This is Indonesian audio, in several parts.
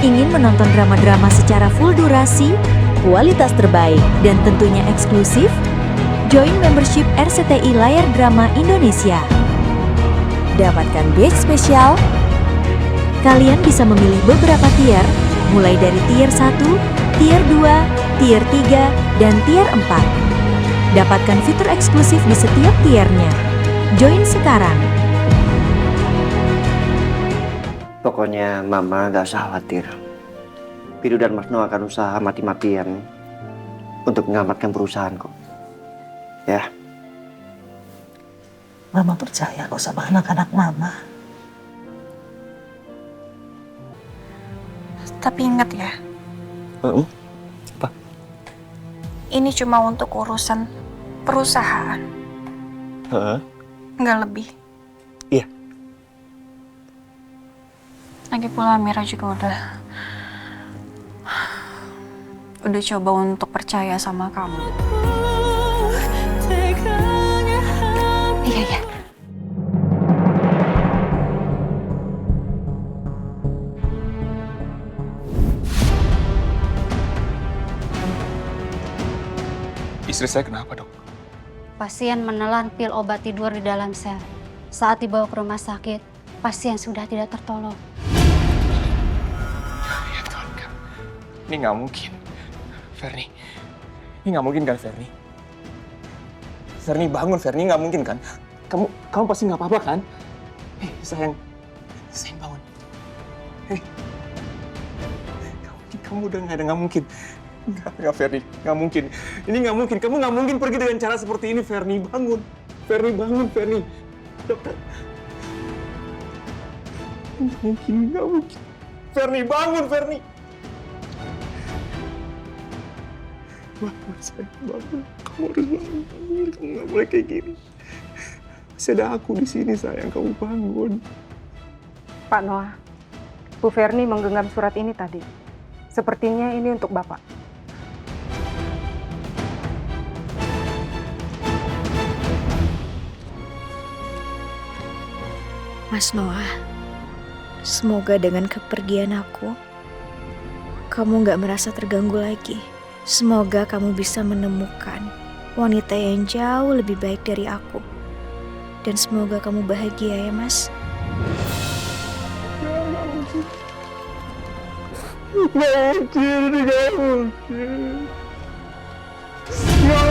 Ingin menonton drama-drama secara full durasi, kualitas terbaik, dan tentunya eksklusif? Join membership RCTI Layar Drama Indonesia. Dapatkan batch spesial. Kalian bisa memilih beberapa tier, mulai dari tier 1, tier 2, tier 3, dan tier 4. Dapatkan fitur eksklusif di setiap tiernya. Join sekarang. Pokoknya Mama gak usah khawatir. Pidu dan Mas Noah akan usaha mati-matian untuk mengamankan perusahaan kok. Ya. Mama percaya kok sama anak-anak Mama. Tapi ingat ya, Apa? ini cuma untuk urusan perusahaan, nggak lebih. Iya. Lagi pula Mira juga udah coba untuk percaya sama kamu. Iya. Istri saya kenapa, Dok? Pasien menelan pil obat tidur di dalam sel. Saat dibawa ke rumah sakit, pasien sudah tidak tertolong. Ya Tuhan, Kak. Ini nggak mungkin. Ferni, ini nggak mungkin kan, Ferni? Ferni, bangun, Ferni. Nggak mungkin kan? Kamu pasti nggak apa-apa kan? Sayang bangun. Kamu udah nggak mungkin. Nggak, Ferni, nggak mungkin. Ini nggak mungkin. Kamu nggak mungkin pergi dengan cara seperti ini, Ferni. Bangun, bangun, Ferni. Dokter. Nggak mungkin. Ferni, bangun, Ferni. Bangun, sayang, bangun. Kamu harus bangun. Kamu nggak boleh kayak gini. Masih ada aku di sini, sayang. Kamu bangun. Pak Noah, Bu Ferni menggenggam surat ini tadi. Sepertinya ini untuk Bapak. Mas Noah, semoga dengan kepergian aku, kamu gak merasa terganggu lagi. Semoga kamu bisa menemukan wanita yang jauh lebih baik dari aku. Dan semoga kamu bahagia ya, Mas. Nggak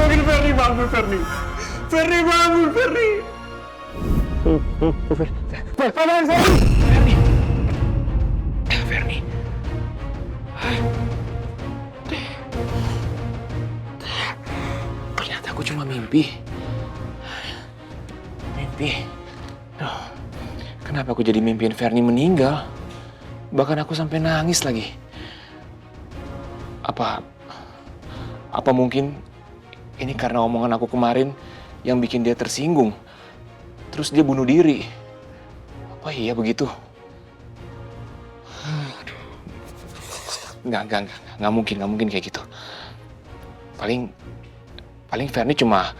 mungkin, Ferni, bangun, Ferni. Ferni, bangun, Ferni. Ferni. Ternyata aku cuma mimpi. Duh, kenapa aku jadi mimpiin Ferni meninggal? Bahkan aku sampai nangis lagi. Apa mungkin ini karena omongan aku kemarin yang bikin dia tersinggung? Terus dia bunuh diri. Apa iya begitu? Nggak mungkin kayak gitu. Paling Ferni cuma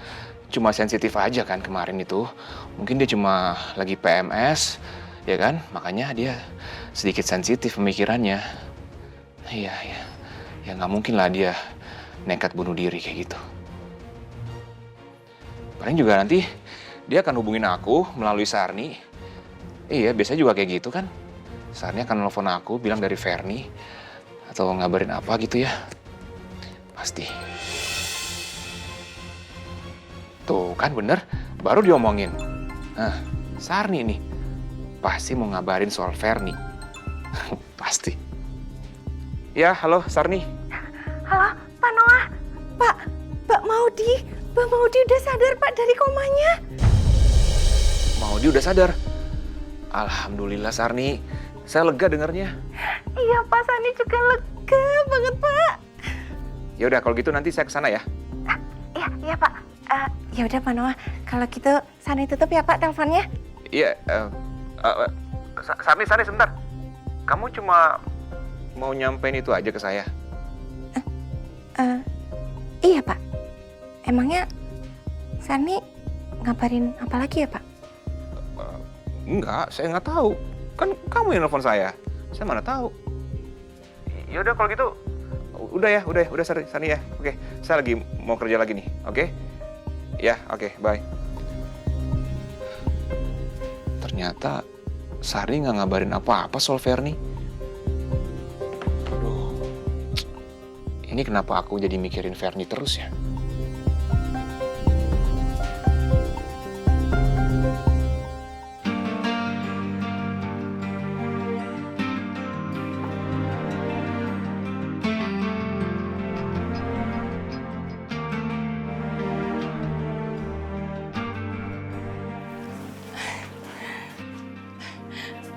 sensitif aja kan kemarin itu. Mungkin dia cuma lagi PMS, ya kan? Makanya dia sedikit sensitif pemikirannya. Iya. Ya nggak mungkin lah dia nekat bunuh diri kayak gitu. Paling juga nanti dia akan hubungin aku melalui Sarni. Iya, biasanya juga kayak gitu kan. Sarni akan nelfon aku, bilang dari Ferni. Atau ngabarin apa gitu ya. Pasti. Tuh kan bener, baru diomongin. Nah, Sarni nih. Pasti mau ngabarin soal Ferni. Pasti. Ya, halo Sarni. Halo, Pak Noah. Pak Maudi udah sadar, Pak, dari komanya. Maudi udah sadar. Alhamdulillah, Sarni. Saya lega dengarnya. Iya, Pak, Sani juga lega banget, Pak. Ya udah, kalau gitu nanti saya kesana ya. Iya, Pak. Ya udah, Pak Noah. Kalau gitu, Sani tutup ya, Pak, teleponnya. Iya, Sarni, sebentar. Kamu cuma mau nyampein itu aja ke saya? Iya, Pak. Emangnya Sani ngabarin apa lagi ya, Pak? Enggak, saya nggak tahu. Kan kamu yang nelfon saya. Saya mana tahu. Ya udah kalau gitu, udah Sani ya. Oke, saya lagi mau kerja lagi nih. Oke? Ya, oke, bye. Ternyata Sari nggak ngabarin apa-apa soal Ferni. Aduh, ini kenapa aku jadi mikirin Ferni terus ya?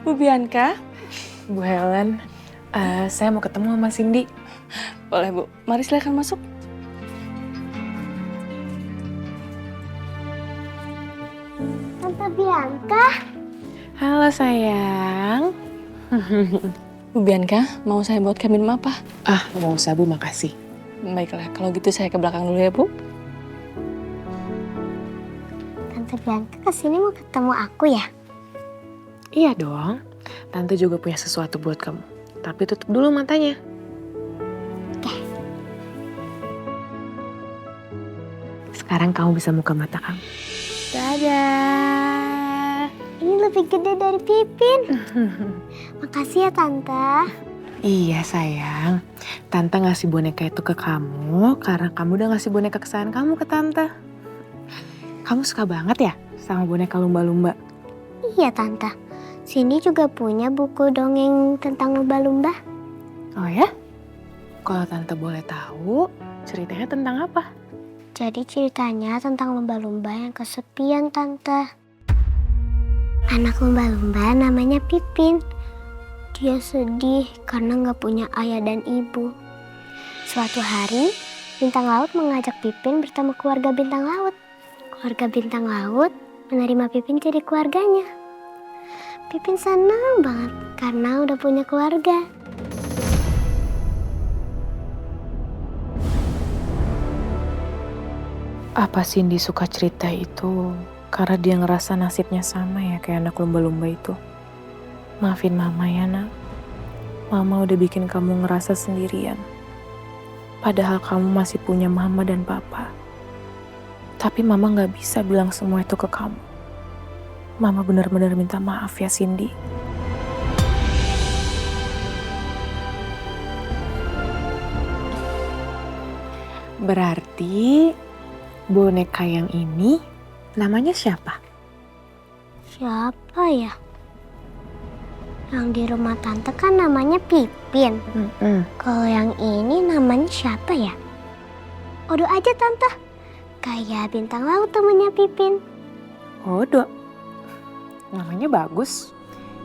Bu Bianca, Bu Helen, saya mau ketemu sama Cindy. Boleh Bu, mari silakan masuk. Tante Bianca. Halo sayang. Bu Bianca, mau saya buatkan minum apa? Nggak usah Bu, makasih. Baiklah, kalau gitu saya ke belakang dulu ya Bu. Tante Bianca kesini mau ketemu aku ya? Iya dong, Tante juga punya sesuatu buat kamu. Tapi tutup dulu matanya. Oke. Sekarang kamu bisa buka mata kamu. Dadah. Ini lebih gede dari Pipin. Makasih ya Tante. Iya sayang, Tante ngasih boneka itu ke kamu karena kamu udah ngasih boneka kesayangan kamu ke Tante. Kamu suka banget ya sama boneka lumba-lumba? Iya Tante. Cindy juga punya buku dongeng tentang lumba-lumba. Oh ya? Kalau Tante boleh tahu, ceritanya tentang apa? Jadi ceritanya tentang lumba-lumba yang kesepian Tante. Anak lumba-lumba namanya Pipin. Dia sedih karena nggak punya ayah dan ibu. Suatu hari, Bintang Laut mengajak Pipin bertemu keluarga Bintang Laut. Keluarga Bintang Laut menerima Pipin jadi keluarganya. Pipin senang banget karena udah punya keluarga. Apa Cindy suka cerita itu karena dia ngerasa nasibnya sama ya kayak anak lumba-lumba itu? Maafin Mama ya nak. Mama udah bikin kamu ngerasa sendirian. Padahal kamu masih punya Mama dan Papa. Tapi Mama gak bisa bilang semua itu ke kamu. Mama benar-benar minta maaf ya Cindy. Berarti boneka yang ini namanya siapa? Siapa ya? Yang di rumah Tante kan namanya Pipin. Kalau yang ini namanya siapa ya? Odo aja Tante. Kayak Bintang Laut temennya Pipin. Odo. Namanya bagus.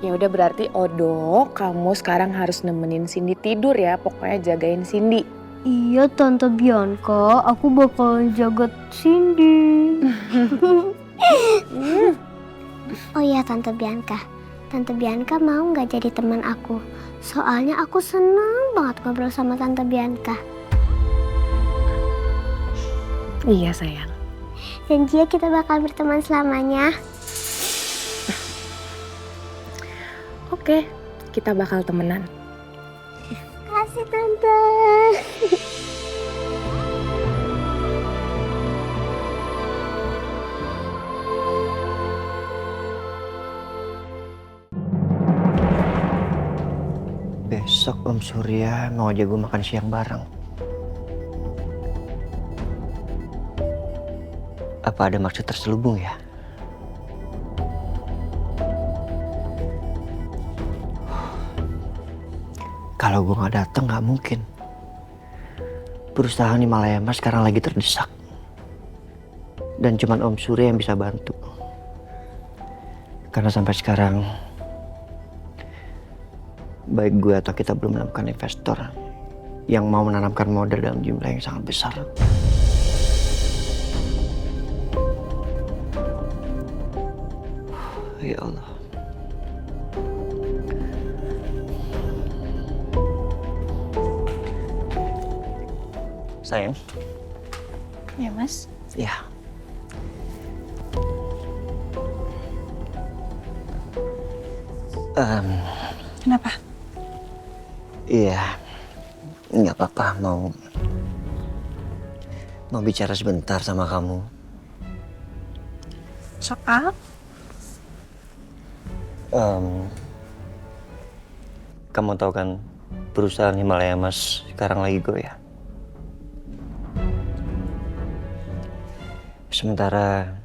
Ya udah berarti Odo, kamu sekarang harus nemenin Cindy tidur ya. Pokoknya jagain Cindy. Iya Tante Bianca, aku bakal jaga Cindy. Oh iya Tante Bianca. Tante Bianca mau nggak jadi teman aku? Soalnya aku senang banget ngobrol sama Tante Bianca. Iya sayang. Janji ya kita bakal berteman selamanya. Oke, kita bakal temenan. Kasih Tante. Besok Om Surya mau ajak gue makan siang bareng. Apa ada maksud terselubung ya? Kalau gue gak datang gak mungkin. Perusahaan Himalaya Mas sekarang lagi terdesak. Dan cuman Om Surya yang bisa bantu. Karena sampai sekarang, baik gue atau kita belum menemukan investor yang mau menanamkan modal dalam jumlah yang sangat besar. Ya Allah. Sayang. Ya Mas. Ya. Kenapa? Iya. Nggak apa-apa, mau bicara sebentar sama kamu. Soal? Kamu tahu kan perusahaan Himalaya Mas sekarang lagi goyah. Sementara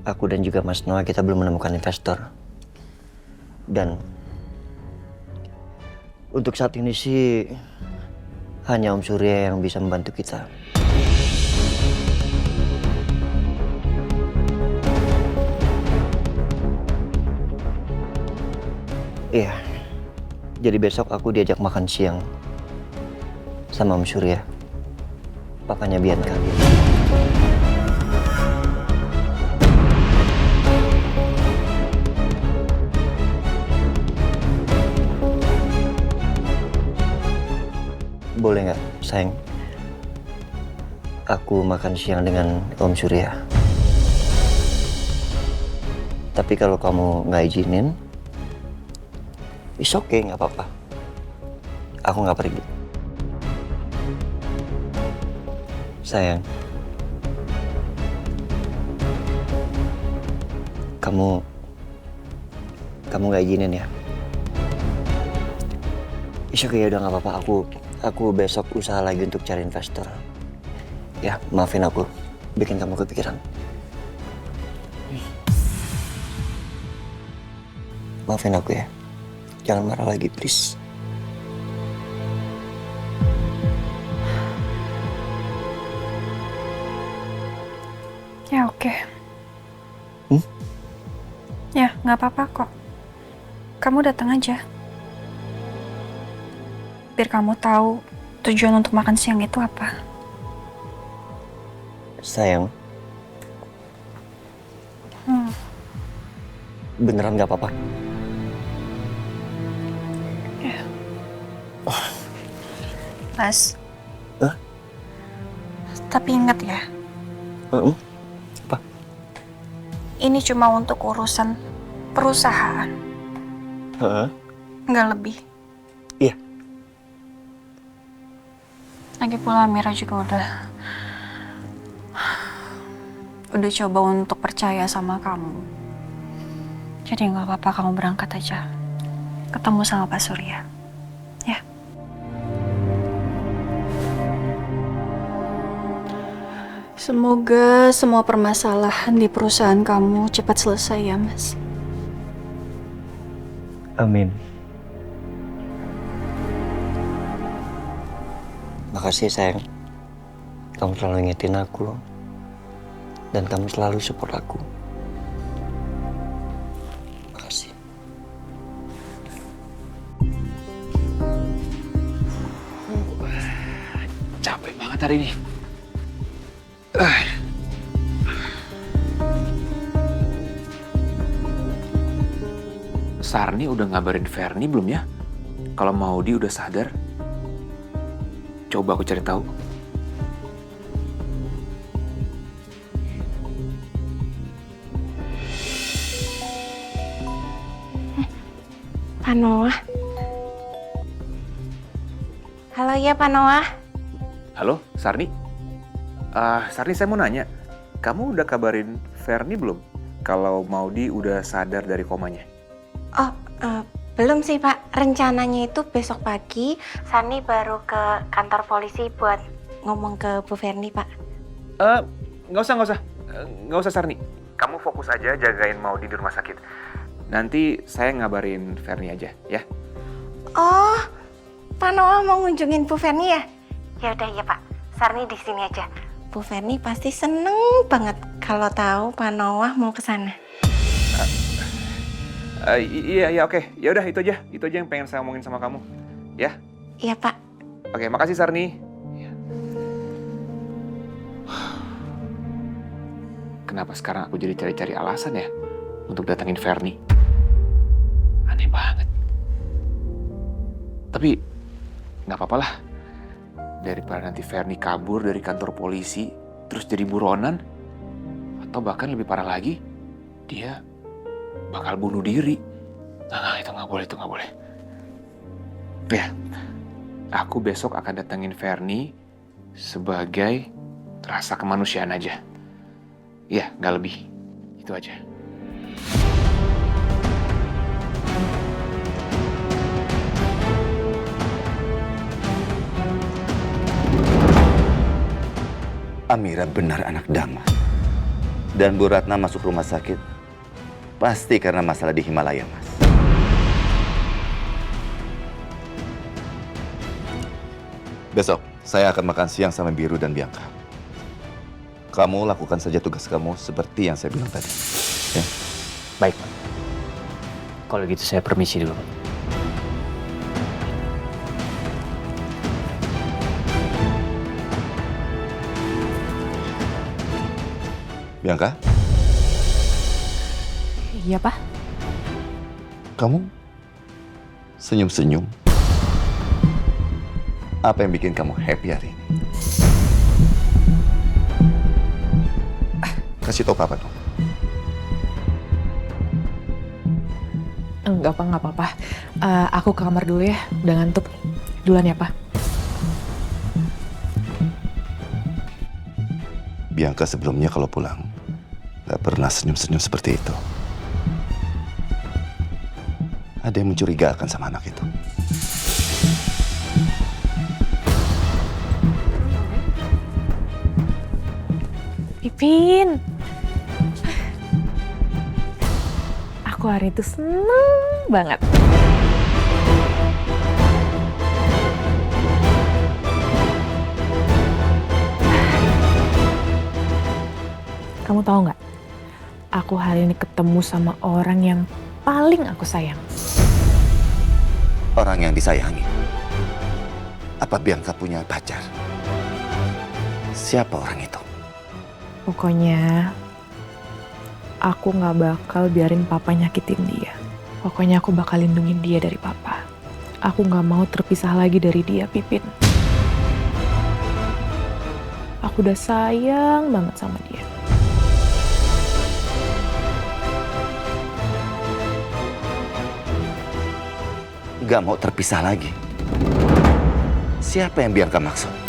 aku dan juga Mas Noah kita belum menemukan investor. Dan untuk saat ini sih hanya Om Surya yang bisa membantu kita. Iya, jadi besok aku diajak makan siang sama Om Surya, papanya Bianca. Boleh nggak, sayang? Aku makan siang dengan Om Surya. Tapi kalau kamu nggak izinin, it's okay, nggak apa-apa. Aku nggak pergi. Sayang, kamu nggak izinin ya? It's okay, udah nggak apa-apa. Aku besok usaha lagi untuk cari investor. Ya, maafin aku bikin kamu kepikiran. Maafin aku ya. Jangan marah lagi, please. Ya oke. Ya nggak apa-apa kok. Kamu datang aja. Biar kamu tahu tujuan untuk makan siang itu apa. Sayang. Beneran nggak apa-apa? Mas. Hah? Tapi ingat ya. Apa? Ini cuma untuk urusan perusahaan. Nggak lebih. Iya. Lagi pula Mira juga udah coba untuk percaya sama kamu. Jadi nggak apa-apa kamu berangkat aja. Ketemu sama Pak Surya. Ya. Semoga semua permasalahan di perusahaan kamu cepat selesai ya, Mas. Amin. Makasih sayang. Kamu selalu ngingetin aku. Dan kamu selalu support aku. Makasih. Capek banget hari ini. Sarni udah ngabarin Ferni belum ya? Kalau Maudi udah sadar? Coba aku cari tahu. Pak Noah. Halo ya Pak Noah. Halo, Sarni? Sarni, saya mau nanya. Kamu udah kabarin Ferni belum? Kalau Maudi udah sadar dari komanya? Oh, belum sih Pak. Rencananya itu besok pagi Sarni baru ke kantor polisi buat ngomong ke Bu Ferni Pak. Nggak usah Sarni. Kamu fokus aja jagain Maudi di rumah sakit. Nanti saya ngabarin Ferni aja, ya. Oh, Pak Noah mau ngunjungin Bu Ferni ya? Ya udah ya Pak, Sarni di sini aja. Bu Ferni pasti seneng banget kalau tahu Pak Noah mau ke sana. Iya, oke. Ya udah itu aja yang pengen saya omongin sama kamu, ya. Iya Pak. Oke, makasih Sarni. Kenapa sekarang aku jadi cari-cari alasan ya untuk datangin Ferni? Aneh banget. Tapi nggak apa-apa lah. Daripada nanti Ferni kabur dari kantor polisi, terus jadi buronan, atau bahkan lebih parah lagi, dia bakal bunuh diri. Nah, itu nggak boleh. Ya, aku besok akan datengin Fernie sebagai rasa kemanusiaan aja. Iya, nggak lebih. Itu aja. Amira benar anak Dama. Dan Bu Ratna masuk rumah sakit pasti karena masalah di Himalaya, Mas. Besok saya akan makan siang sama Biru dan Bianca. Kamu lakukan saja tugas kamu seperti yang saya bilang tadi. Ya? Baik, Pak. Kalau gitu saya permisi dulu, Pak. Bianca, Iya, Pak. kamu senyum-senyum. Apa yang bikin kamu happy hari ini? Kasih tau Papa dong. Enggak, Pak, nggak apa-apa. Aku ke kamar dulu ya, udah ngantuk. Duluan ya, Pak. Bianca sebelumnya kalau pulang gak pernah senyum-senyum seperti itu. Ada yang mencurigakan sama anak itu. Pipin. Aku hari itu seneng banget. Kamu tahu nggak? Aku hari ini ketemu sama orang yang paling aku sayang. Orang yang disayangi. Apa Bianca punya pacar? Siapa orang itu? Pokoknya aku nggak bakal biarin papa nyakitin dia. Pokoknya aku bakal lindungin dia dari papa. Aku nggak mau terpisah lagi dari dia, Pipin. Aku udah sayang banget sama dia. Gak mau terpisah lagi. Siapa yang Bianca maksud?